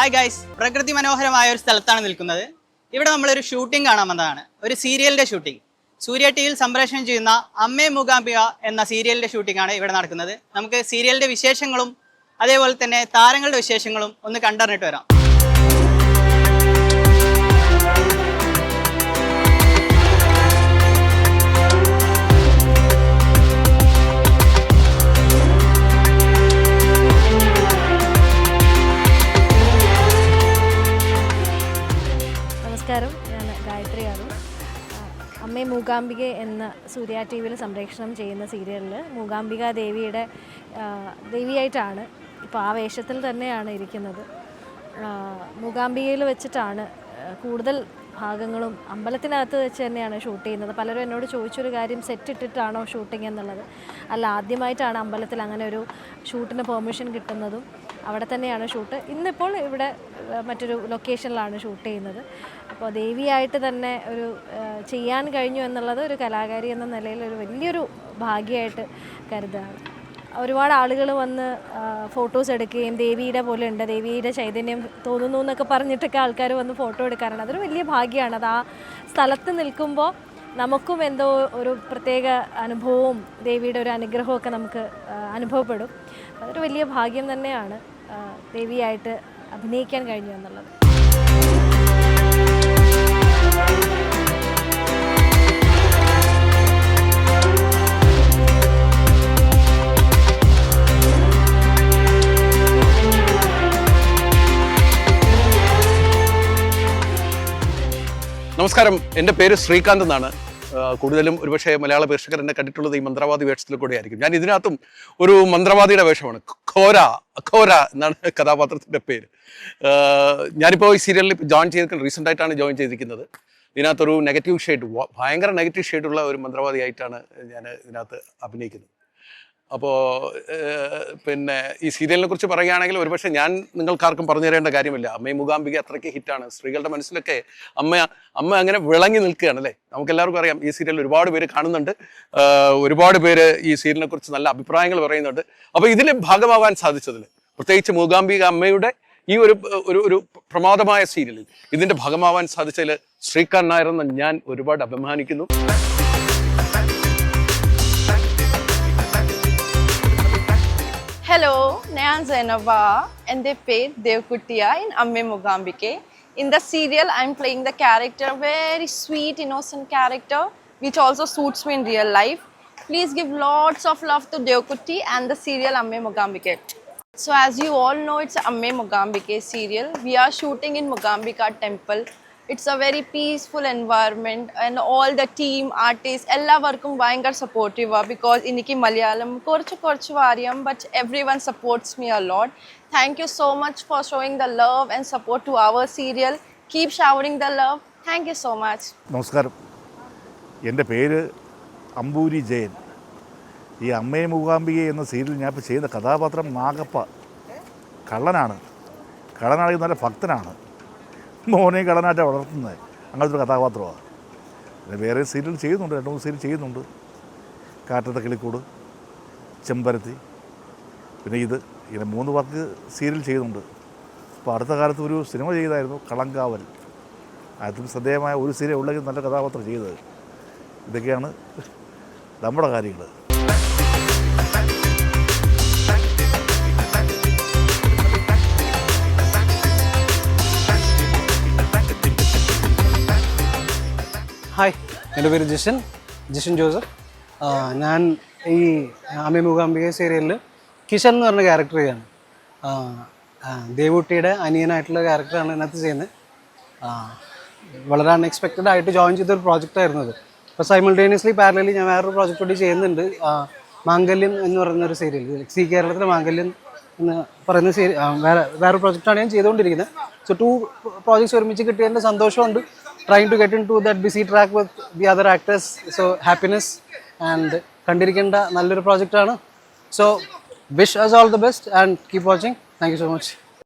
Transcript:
Hi guys, പ്രകൃതി മനോഹരമായ ഒരു സ്ഥലത്താണ് നിൽക്കുന്നത്. ഇവിടെ നമ്മളൊരു ഷൂട്ടിംഗ് കാണാൻ വന്നതാണ്. ഒരു സീരിയലിന്റെ ഷൂട്ടിംഗ്. സൂര്യ ടിവിയിൽ സംപ്രേഷണം ചെയ്യുന്ന അമ്മേ മൂകാംബിക എന്ന സീരിയലിന്റെ ഷൂട്ടിംഗ് ആണ് ഇവിടെ നടക്കുന്നത്. നമുക്ക് സീരിയലിന്റെ വിശേഷങ്ങളും അതേപോലെ തന്നെ താരങ്ങളുടെ വിശേഷങ്ങളും ഒന്ന് കണ്ടറിഞ്ഞിട്ട് വരാം. നമസ്കാരം, ഞാൻ ഗായത്രിയാണ്. അമ്മേ മൂകാംബിക എന്ന സൂര്യ ടി വിയിൽ സംപ്രേഷണം ചെയ്യുന്ന സീരിയലിൽ മൂകാംബിക ദേവിയായിട്ടാണ് ഇപ്പോൾ ആ വേഷത്തിൽ തന്നെയാണ് ഇരിക്കുന്നത്. മൂകാംബികയിൽ വെച്ചിട്ടാണ് കൂടുതൽ ഭാഗങ്ങളും അമ്പലത്തിനകത്ത് വെച്ച് തന്നെയാണ് ഷൂട്ട് ചെയ്യുന്നത്. പലരും എന്നോട് ചോദിച്ചൊരു കാര്യം, സെറ്റ് ഇട്ടിട്ടാണോ ഷൂട്ടിംഗ് എന്നുള്ളത്. അല്ല, ആദ്യമായിട്ടാണ് അമ്പലത്തിൽ അങ്ങനെ ഒരു ഷൂട്ടിന് പെർമിഷൻ കിട്ടുന്നതും. അവിടെ തന്നെയാണ് ഷൂട്ട്. ഇന്നിപ്പോൾ ഇവിടെ മറ്റൊരു ലൊക്കേഷനിലാണ് ഷൂട്ട് ചെയ്യുന്നത്. അപ്പോൾ ദേവിയായിട്ട് തന്നെ ഒരു ചെയ്യാൻ കഴിഞ്ഞു എന്നുള്ളത് ഒരു കലാകാരി എന്ന നിലയിൽ ഒരു വലിയൊരു ഭാഗ്യമായിട്ട് കരുതുകയാണ്. ഒരുപാട് ആളുകൾ വന്ന് ഫോട്ടോസ് എടുക്കുകയും ദേവിയുടെ പോലെ ഉണ്ട്, ദേവിയുടെ ചൈതന്യം തോന്നുന്നു എന്നൊക്കെ പറഞ്ഞിട്ടൊക്കെ ആൾക്കാർ വന്ന് ഫോട്ടോ എടുക്കാറുണ്ട്. അതൊരു വലിയ ഭാഗ്യമാണ്. അത് ആ സ്ഥലത്ത് നിൽക്കുമ്പോൾ നമുക്കും എന്തോ ഒരു പ്രത്യേക അനുഭവവും ദേവിയുടെ ഒരു അനുഗ്രഹമൊക്കെ നമുക്ക് അനുഭവപ്പെടും. അതൊരു വലിയ ഭാഗ്യം തന്നെയാണ് ദേവിയായിട്ട് അഭിനയിക്കാൻ കഴിഞ്ഞു എന്നുള്ളത്. നമസ്കാരം, എൻ്റെ പേര് ശ്രീകാന്ത് എന്നാണ്. കൂടുതലും ഒരുപക്ഷെ മലയാള പ്രേക്ഷകർ എന്നെ കണ്ടിട്ടുള്ളത് ഈ മന്ത്രവാദി വേഷത്തിൽ കൂടെ ആയിരിക്കും. ഞാൻ ഇതിനകത്തും ഒരു മന്ത്രവാദിയുടെ വേഷമാണ്. ഖോര എന്നാണ് കഥാപാത്രത്തിൻ്റെ പേര്. ഞാനിപ്പോൾ ഈ സീരിയലിൽ ജോയിൻ ചെയ്തിരിക്കുന്നത്, റീസെൻ്റ് ആയിട്ടാണ് ജോയിൻ ചെയ്തിരിക്കുന്നത്. ഇതിനകത്തൊരു നെഗറ്റീവ് ഷെയ്ഡ്, ഭയങ്കര നെഗറ്റീവ് ഷെയ്ഡുള്ള ഒരു മന്ത്രവാദിയായിട്ടാണ് ഞാൻ ഇതിനകത്ത് അഭിനയിക്കുന്നത്. അപ്പോൾ പിന്നെ ഈ സീരിയലിനെ കുറിച്ച് പറയുകയാണെങ്കിൽ ഒരുപക്ഷെ ഞാൻ നിങ്ങൾക്കാർക്കും പറഞ്ഞു തരേണ്ട കാര്യമില്ല. അമ്മേ മൂകാംബിക അത്രയ്ക്ക് ഹിറ്റാണ്. സ്ത്രീകളുടെ മനസ്സിലൊക്കെ അമ്മ അങ്ങനെ വിളങ്ങി നിൽക്കുകയാണ് അല്ലേ. നമുക്കെല്ലാവർക്കും അറിയാം, ഈ സീരിയൽ ഒരുപാട് പേര് കാണുന്നുണ്ട്, ഒരുപാട് പേര് ഈ സീരിയലിനെ കുറിച്ച് നല്ല അഭിപ്രായങ്ങൾ പറയുന്നുണ്ട്. അപ്പോൾ ഇതിൽ ഭാഗമാകാൻ സാധിച്ചതിൽ, പ്രത്യേകിച്ച് മൂകാംബിക അമ്മയുടെ ഈ ഒരു പ്രമാദമായ സീരിയലിൽ ഇതിൻ്റെ ഭാഗമാവാൻ സാധിച്ചതിൽ ശ്രീകാന്ത് നായർ എന്ന ഞാൻ ഒരുപാട് അഭിമാനിക്കുന്നു. Hello, ഞാൻ Zainaba and they played Devkuttiya in Amme Moogambike. In the serial, I'm playing the character, very sweet, innocent character, which also suits me in real life. Please give lots of love to Devkutti and the serial Amme Moogambike. So as you all know, it's Amme Moogambike serial. We are shooting in Moogambika temple. It's a very peaceful environment and all the team, artists, എല്ലാവർക്കും ഭയങ്കര സപ്പോർട്ടീവാണ്. Because എനിക്ക് മലയാളം കുറച്ച് അറിയാം, but everyone supports me a lot. Thank you so much for showing the love and support to our serial. Keep showering the love. Thank you so much. നമസ്കാരം, എൻ്റെ പേര് അമ്പൂരി ജയൻ. ഈ അമ്മേ മൂകാംബിക എന്ന സീരിയൽ ഞാൻ ഇപ്പോൾ ചെയ്യുന്ന കഥാപാത്രം നാഗപ്പ. കള്ളനാണെങ്കിൽ നല്ല ഭക്തനാണ്. മോനെ കള്ളനായിട്ട് വളർത്തുന്നത്, അങ്ങനത്തെ ഒരു കഥാപാത്രമാണ്. പിന്നെ വേറെ സീരിയൽ ചെയ്യുന്നുണ്ട്, 2-3 സീരിയൽ ചെയ്യുന്നുണ്ട്. കാറ്റത്തെ കിളിക്കൂട്, ചെമ്പരത്തി, പിന്നെ ഇങ്ങനെ 3 വർക്ക് സീരിയൽ ചെയ്യുന്നുണ്ട്. അപ്പോൾ അടുത്ത കാലത്ത് ഒരു സിനിമ ചെയ്തായിരുന്നു, കളങ്കാവൽ. അതിൽ ശ്രദ്ധേയമായ ഒരു സീരിയൽ ഉള്ളെങ്കിൽ നല്ല കഥാപാത്രം ചെയ്തത്. ഇതൊക്കെയാണ് നമ്മുടെ കാര്യങ്ങൾ. ഹായ്, എൻ്റെ പേര് ജിഷൻ ജോസഫ്. ഞാൻ ഈ അമ്മേ മൂകാംബിക സീരിയലിൽ കിഷൻ എന്ന് പറഞ്ഞ ക്യാരക്ടർ ചെയ്യാണ്. ദേവുട്ടിയുടെ അനിയനായിട്ടുള്ള ക്യാരക്ടറാണ് ഇതിനകത്ത് ചെയ്യുന്നത്. വളരെ അൺഎക്സ്പെക്റ്റഡ് ആയിട്ട് ജോയിൻ ചെയ്തൊരു പ്രോജക്റ്റായിരുന്നു അത്. അപ്പോൾ സൈമിൾട്ടേനിയസ്ലി പാരലലി ഞാൻ വേറൊരു പ്രോജക്റ്റ് കൂടി ചെയ്യുന്നുണ്ട്. മാംഗല്യം എന്ന് പറയുന്നൊരു സീരിയൽ, സി കേരളത്തിലെ മാംഗല്യം എന്ന് പറയുന്ന വേറൊരു പ്രോജക്റ്റാണ് ഞാൻ ചെയ്തുകൊണ്ടിരിക്കുന്നത്. സോ 2 പ്രോജക്ട്സ് ഒരുമിച്ച് കിട്ടിയതിൻ്റെ സന്തോഷമുണ്ട്. Trying to get into that busy track with the other actors. So happiness and kandirikenda nalloru project aanu. So wish us all the best and keep watching. Thank you so much.